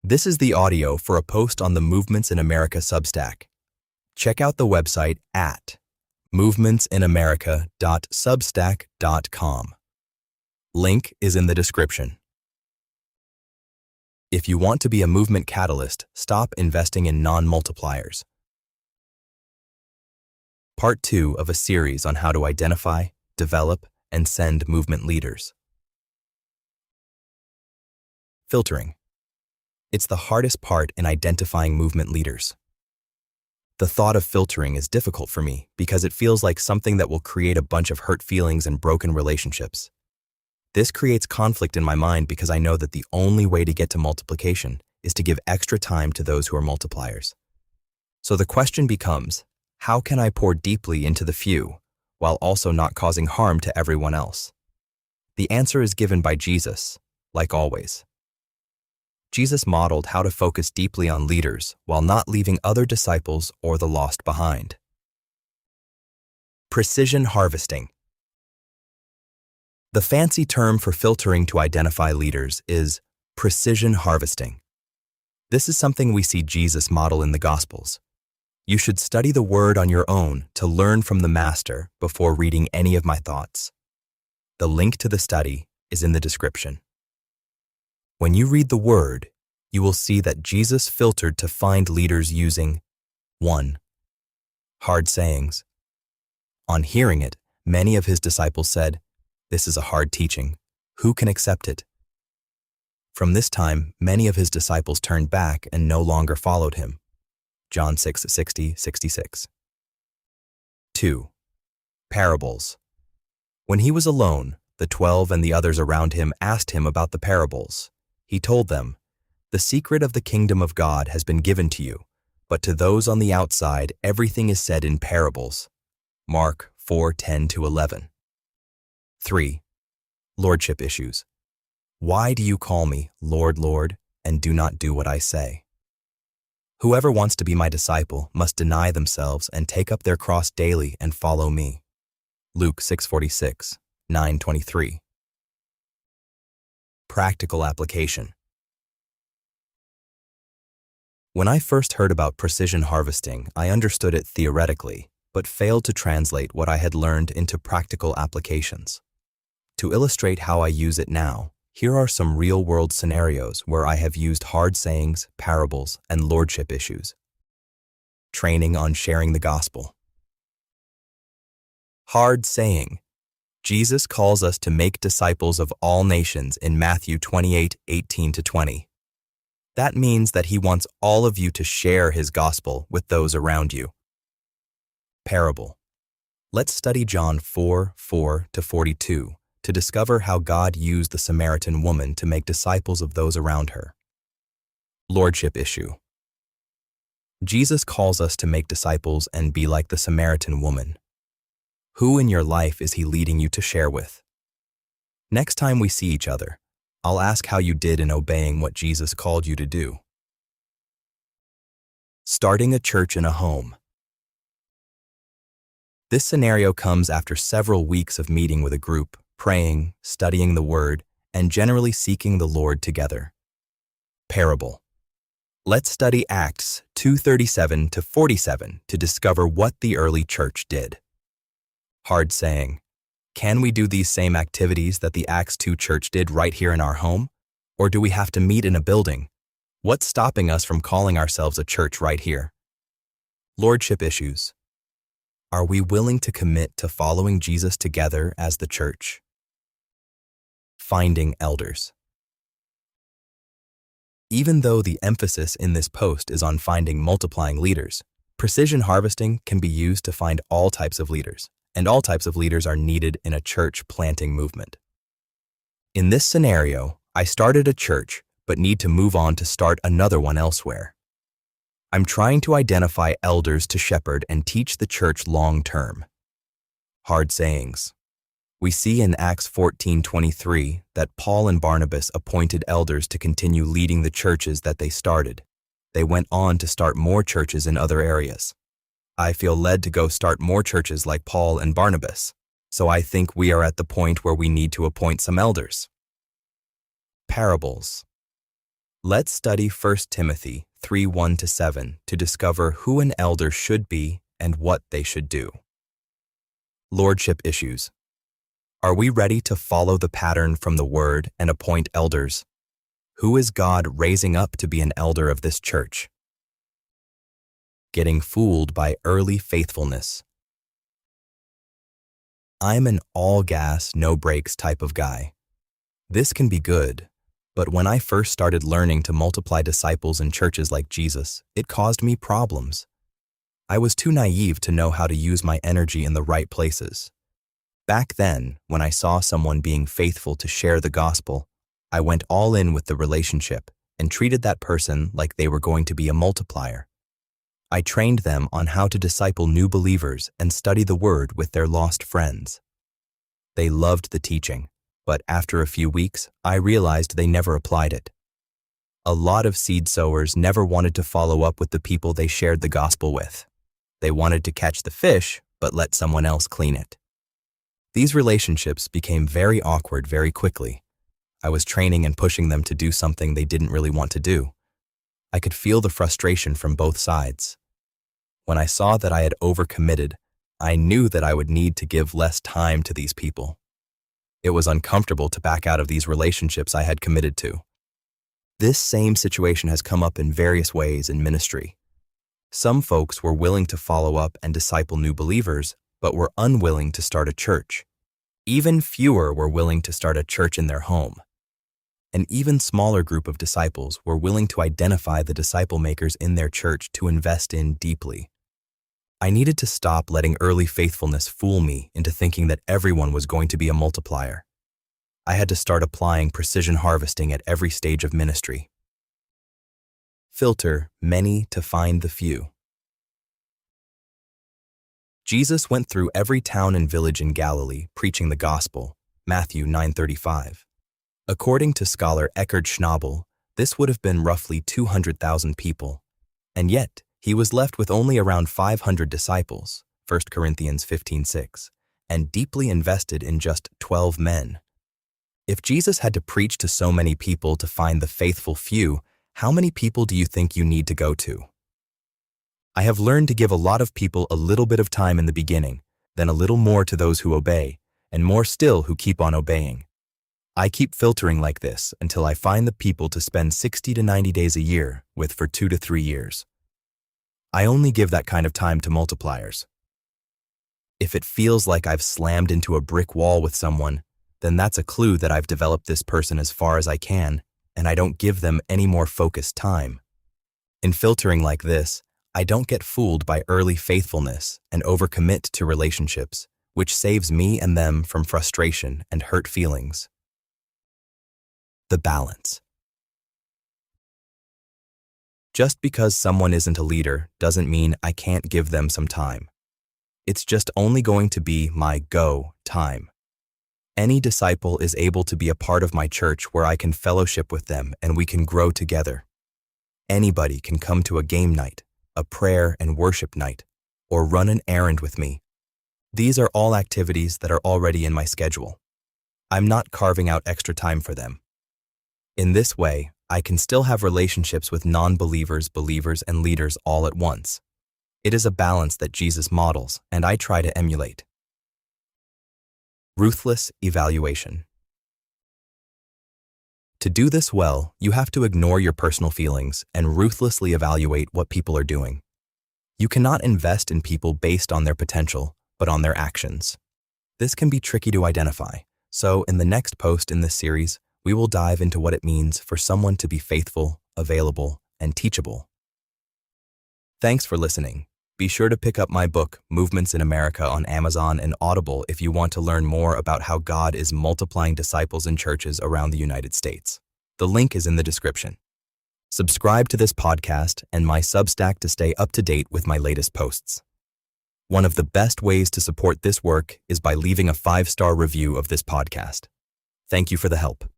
This is the audio for a post on the Movements in America Substack. Check out the website at movementsinamerica.substack.com. Link is in the description. If you want to be a movement catalyst, stop investing in non-multipliers. Part 2 of a series on how to identify, develop, and send movement leaders. Filtering. It's the hardest part in identifying movement leaders. The thought of filtering is difficult for me because it feels like something that will create a bunch of hurt feelings and broken relationships. This creates conflict in my mind because I know that the only way to get to multiplication is to give extra time to those who are multipliers. So the question becomes, how can I pour deeply into the few while also not causing harm to everyone else? The answer is given by Jesus, like always. Jesus modeled how to focus deeply on leaders while not leaving other disciples or the lost behind. Precision harvesting. The fancy term for filtering to identify leaders is precision harvesting. This is something we see Jesus model in the Gospels. You should study the Word on your own to learn from the Master before reading any of my thoughts. The link to the study is in the description. When you read the Word, you will see that Jesus filtered to find leaders using 1. Hard sayings. On hearing it, many of his disciples said, "This is a hard teaching. Who can accept it?" From this time, many of his disciples turned back and no longer followed him. John 6:60-66. 2. Parables. When he was alone, the 12 and the others around him asked him about the parables. He told them, "The secret of the kingdom of God has been given to you, but to those on the outside everything is said in parables." Mark 4:10-11. 3. Lordship issues. Why do you call me Lord, Lord, and do not do what I say? Whoever wants to be my disciple must deny themselves and take up their cross daily and follow me. Luke 6:46, 9:23. Practical application. When I first heard about precision harvesting, I understood it theoretically, but failed to translate what I had learned into practical applications. To illustrate how I use it now, here are some real-world scenarios where I have used hard sayings, parables, and lordship issues. Training on sharing the gospel. Hard saying. Jesus calls us to make disciples of all nations in Matthew 28:18-20. That means that he wants all of you to share his gospel with those around you. Parable. Let's study John 4:4-42 to discover how God used the Samaritan woman to make disciples of those around her. Lordship issue. Jesus calls us to make disciples and be like the Samaritan woman. Who in your life is he leading you to share with? Next time we see each other, I'll ask how you did in obeying what Jesus called you to do. Starting a church in a home. This scenario comes after several weeks of meeting with a group, praying, studying the Word, and generally seeking the Lord together. Parable. Let's study Acts 2:37-47 to discover what the early church did. Hard saying. Can we do these same activities that the Acts 2 church did right here in our home? Or do we have to meet in a building? What's stopping us from calling ourselves a church right here? Lordship issues. Are we willing to commit to following Jesus together as the church? Finding elders. Even though the emphasis in this post is on finding multiplying leaders, precision harvesting can be used to find all types of leaders, and all types of leaders are needed in a church planting movement. In this scenario, I started a church but need to move on to start another one elsewhere. I'm trying to identify elders to shepherd and teach the church long-term. Hard sayings. We see in Acts 14:23 that Paul and Barnabas appointed elders to continue leading the churches that they started. They went on to start more churches in other areas. I feel led to go start more churches like Paul and Barnabas, so I think we are at the point where we need to appoint some elders. Parables. Let's study 1 Timothy 3:1-7 to discover who an elder should be and what they should do. Lordship issues. Are we ready to follow the pattern from the Word and appoint elders? Who is God raising up to be an elder of this church? Getting fooled by early faithfulness. I'm an all-gas, no-brakes type of guy. This can be good, but when I first started learning to multiply disciples in churches like Jesus, it caused me problems. I was too naive to know how to use my energy in the right places. Back then, when I saw someone being faithful to share the gospel, I went all in with the relationship and treated that person like they were going to be a multiplier. I trained them on how to disciple new believers and study the Word with their lost friends. They loved the teaching, but after a few weeks, I realized they never applied it. A lot of seed sowers never wanted to follow up with the people they shared the gospel with. They wanted to catch the fish, but let someone else clean it. These relationships became very awkward very quickly. I was training and pushing them to do something they didn't really want to do. I could feel the frustration from both sides. When I saw that I had overcommitted, I knew that I would need to give less time to these people. It was uncomfortable to back out of these relationships I had committed to. This same situation has come up in various ways in ministry. Some folks were willing to follow up and disciple new believers, but were unwilling to start a church. Even fewer were willing to start a church in their home. An even smaller group of disciples were willing to identify the disciple makers in their church to invest in deeply. I needed to stop letting early faithfulness fool me into thinking that everyone was going to be a multiplier. I had to start applying precision harvesting at every stage of ministry. Filter many to find the few. Jesus went through every town and village in Galilee preaching the gospel, Matthew 9:35. According to scholar Eckhard Schnabel, this would have been roughly 200,000 people, and yet he was left with only around 500 disciples, 1 Corinthians 15:6, and deeply invested in just 12 men. If Jesus had to preach to so many people to find the faithful few, how many people do you think you need to go to? I have learned to give a lot of people a little bit of time in the beginning, then a little more to those who obey, and more still who keep on obeying. I keep filtering like this until I find the people to spend 60 to 90 days a year with for 2 to 3 years. I only give that kind of time to multipliers. If it feels like I've slammed into a brick wall with someone, then that's a clue that I've developed this person as far as I can, and I don't give them any more focused time. In filtering like this, I don't get fooled by early faithfulness and overcommit to relationships, which saves me and them from frustration and hurt feelings. The balance. Just because someone isn't a leader doesn't mean I can't give them some time. It's just only going to be my go time. Any disciple is able to be a part of my church where I can fellowship with them and we can grow together. Anybody can come to a game night, a prayer and worship night, or run an errand with me. These are all activities that are already in my schedule. I'm not carving out extra time for them. In this way, I can still have relationships with non-believers, believers, and leaders all at once. It is a balance that Jesus models, and I try to emulate. Ruthless evaluation. To do this well, you have to ignore your personal feelings and ruthlessly evaluate what people are doing. You cannot invest in people based on their potential, but on their actions. This can be tricky to identify, so in the next post in this series, we will dive into what it means for someone to be faithful, available, and teachable. Thanks for listening. Be sure to pick up my book, Movements in America, on Amazon and Audible if you want to learn more about how God is multiplying disciples in churches around the United States. The link is in the description. Subscribe to this podcast and my Substack to stay up to date with my latest posts. One of the best ways to support this work is by leaving a 5-star review of this podcast. Thank you for the help.